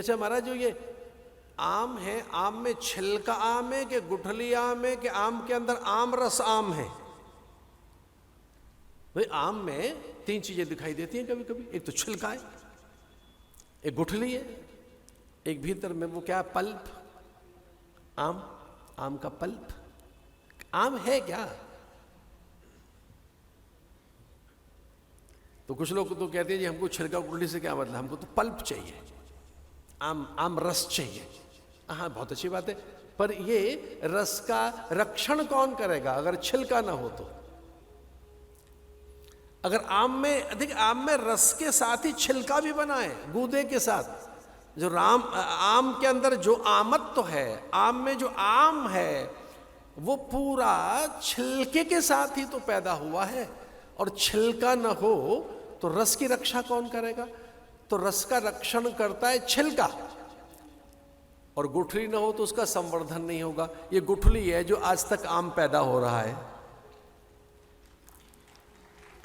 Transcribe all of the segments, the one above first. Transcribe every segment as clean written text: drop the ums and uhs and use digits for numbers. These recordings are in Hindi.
अच्छा महाराज जो ये आम है, आम में छिलका आम है कि गुठली आम है कि आम के अंदर आम रस आम है? भाई आम में तीन चीजें दिखाई देती हैं कभी कभी, एक तो छिलका है, एक गुठली है, एक भीतर में वो क्या है, पल्प, आम का पल्प। आम है क्या? तो कुछ लोग तो कहते हैं जी हमको छिलका गुठली से क्या मतलब, हमको तो पल्प चाहिए, आम रस चाहिए। हाँ बहुत अच्छी बात है, पर ये रस का रक्षण कौन करेगा अगर छिलका ना हो तो? अगर आम में रस के साथ ही छिलका भी बना है गूदे के साथ, जो आम के अंदर जो आमत्व है, आम में जो आम है वो पूरा छिलके के साथ ही तो पैदा हुआ है, और छिलका न हो तो रस की रक्षा कौन करेगा? तो रस का रक्षण करता है छिलका, और गुठली न हो तो उसका संवर्धन नहीं होगा। ये गुठली है जो आज तक आम पैदा हो रहा है।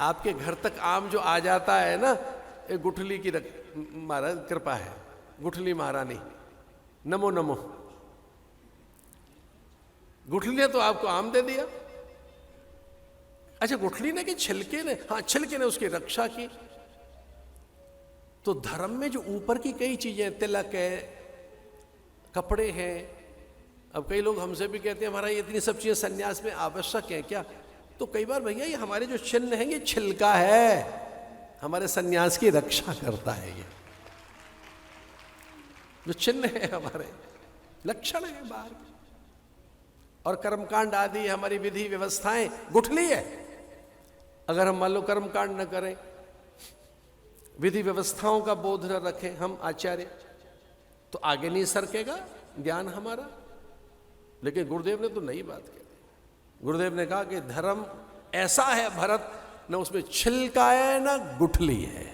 आपके घर तक आम जो आ जाता है ना, ये गुठली की महाराज कृपा है, गुठली महारानी, नमो नमो। गुठली ने तो आपको आम दे दिया। अच्छा गुठली ने कि छिलके ने? हाँ छिलके ने उसकी रक्षा की। तो धर्म में जो ऊपर की कई चीजें, तिलक है, कपड़े हैं, अब कई लोग हमसे भी कहते हैं हमारा ये इतनी सब चीजें सन्यास में आवश्यक है क्या? तो कई बार भैया ये हमारे जो चिन्ह हैं ये छिलका है, हमारे सन्यास की रक्षा करता है। ये जो चिन्ह है हमारे लक्षण है बाहर, और कर्मकांड आदि हमारी विधि व्यवस्थाएं गुठली है। अगर हम मान लो कर्मकांड न करें, विधि व्यवस्थाओं का बोध न रखें हम आचार्य, तो आगे नहीं सरकेगा ज्ञान हमारा। लेकिन गुरुदेव ने तो नई बात कही। गुरुदेव ने कहा कि धर्म ऐसा है भरत, न उसमें छिलका है न गुठली है,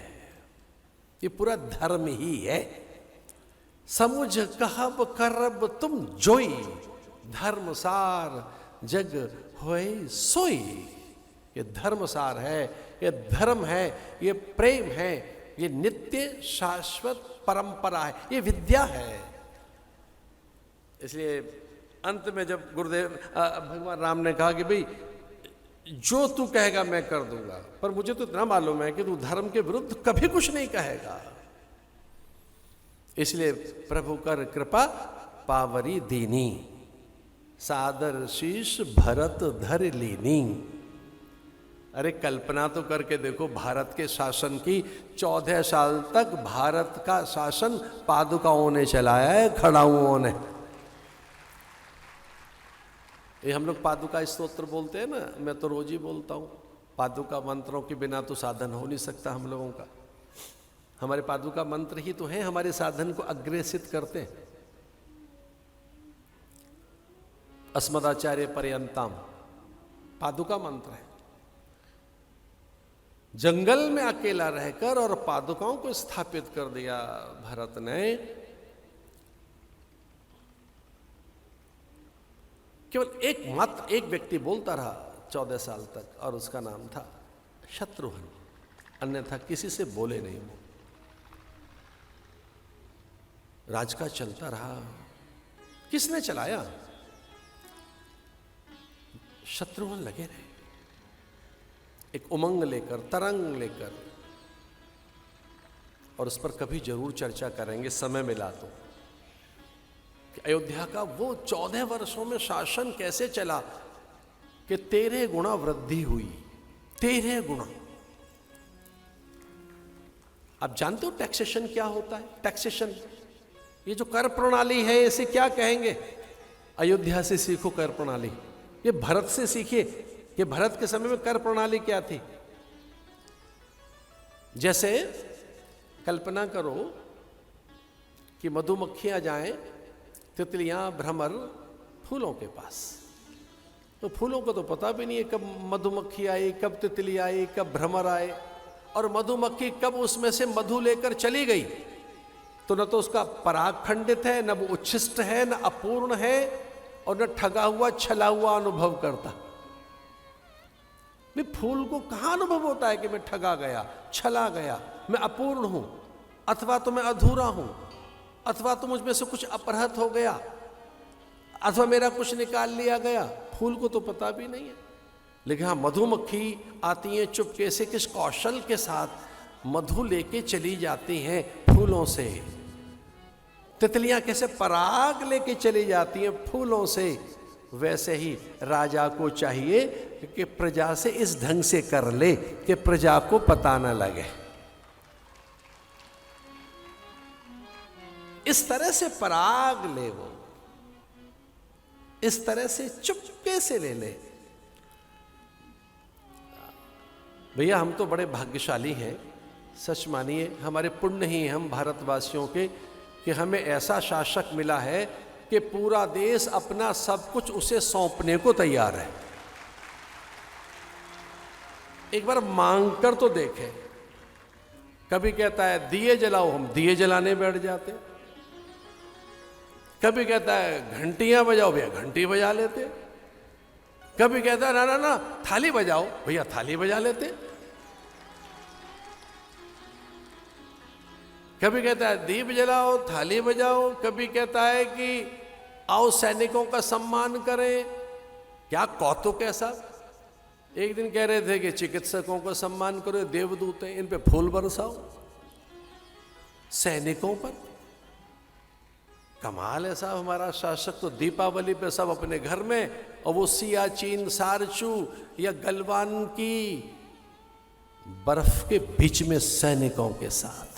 ये पूरा धर्म ही है। समुझ कहब करब तुम जोई, धर्मसार जग होए सोई। ये धर्मसार है, ये धर्म है, ये प्रेम है, ये नित्य शाश्वत परंपरा है, ये विद्या है। इसलिए अंत में जब गुरुदेव भगवान राम ने कहा कि भाई जो तू कहेगा मैं कर दूंगा, पर मुझे तो इतना मालूम है कि तू धर्म के विरुद्ध कभी कुछ नहीं कहेगा, इसलिए प्रभु कर कृपा पावरी दीनी, सादर शीश भरत धर लीनी। अरे कल्पना तो करके देखो, भारत के शासन की 14 साल तक भारत का शासन पादुकाओं ने चलाया है, खड़ाऊओं ने। ये हम लोग पादुका स्तोत्र बोलते हैं ना, मैं तो रोज ही बोलता हूँ, पादुका मंत्रों के बिना तो साधन हो नहीं सकता हम लोगों का। हमारे पादुका मंत्र ही तो हैं, हमारे साधन को अग्रेसित करते हैं। अस्मदाचार्य पर्यंतम पादुका मंत्र है। जंगल में अकेला रहकर और पादुकाओं को स्थापित कर दिया भरत ने। केवल मात्र एक व्यक्ति बोलता रहा 14 साल तक, और उसका नाम था शत्रुघ्न, अन्यथा किसी से बोले नहीं। वो राज का चलता रहा। किसने चलाया? शत्रुघ्न लगे रहे, एक उमंग लेकर, तरंग लेकर, और उस पर कभी जरूर चर्चा करेंगे समय मिला तो, कि अयोध्या का वो 14 वर्षों में शासन कैसे चला कि 13 गुना वृद्धि हुई। 13 गुना। आप जानते हो टैक्सेशन क्या होता है? टैक्सेशन, ये जो कर प्रणाली है इसे क्या कहेंगे? अयोध्या से सीखो कर प्रणाली, ये भरत से सीखिए कि भरत के समय में कर प्रणाली क्या थी। जैसे कल्पना करो कि मधुमक्खियां जाएं, तितलियां, भ्रमर फूलों के पास, तो फूलों को तो पता भी नहीं है कब मधुमक्खी आई, कब तितली आई, कब भ्रमर आए, और मधुमक्खी कब उसमें से मधु लेकर चली गई, तो न तो उसका पराग खंडित है, न वो उच्छिष्ट है, न अपूर्ण है, और न ठगा हुआ छला हुआ अनुभव करता। भाई फूल को कहां अनुभव होता है कि मैं ठगा गया, छला गया, मैं अपूर्ण हूं, अथवा तो मैं अधूरा हूं? अथवा तो मुझ में से कुछ अपहृत हो गया, अथवा मेरा कुछ निकाल लिया गया। फूल को तो पता भी नहीं है। लेकिन हाँ, मधुमक्खी आती है चुपके से, किस कौशल के साथ मधु लेके चली जाती हैं फूलों से। तितलियां कैसे पराग लेके चली जाती हैं फूलों से, वैसे ही राजा को चाहिए कि प्रजा से इस ढंग से कर ले कि प्रजा को पता न लगे। इस तरह से पराग ले, वो इस तरह से चुपके से ले ले। भैया हम तो बड़े भाग्यशाली हैं, सच मानिए हमारे पुण्य ही हम भारतवासियों के कि हमें ऐसा शासक मिला है कि पूरा देश अपना सब कुछ उसे सौंपने को तैयार है। एक बार मांग कर तो देखें। कभी कहता है दिए जलाओ, हम दिए जलाने बैठ जाते। कभी कहता है घंटियां बजाओ, भैया घंटी बजा लेते। कभी कहता है ना ना ना थाली बजाओ, भैया थाली बजा लेते। कभी कहता है दीप जलाओ, थाली बजाओ। कभी कहता है कि आओ सैनिकों का सम्मान करें। क्या कौतुक ऐसा। एक दिन कह रहे थे कि चिकित्सकों का सम्मान करो, देवदूत हैं, इन पे फूल बरसाओ। सैनिकों पर कमाल है साहब। हमारा शासक तो दीपावली पे सब अपने घर में, और वो सियाचिन, सारचू या गलवान की बर्फ के बीच में सैनिकों के साथ।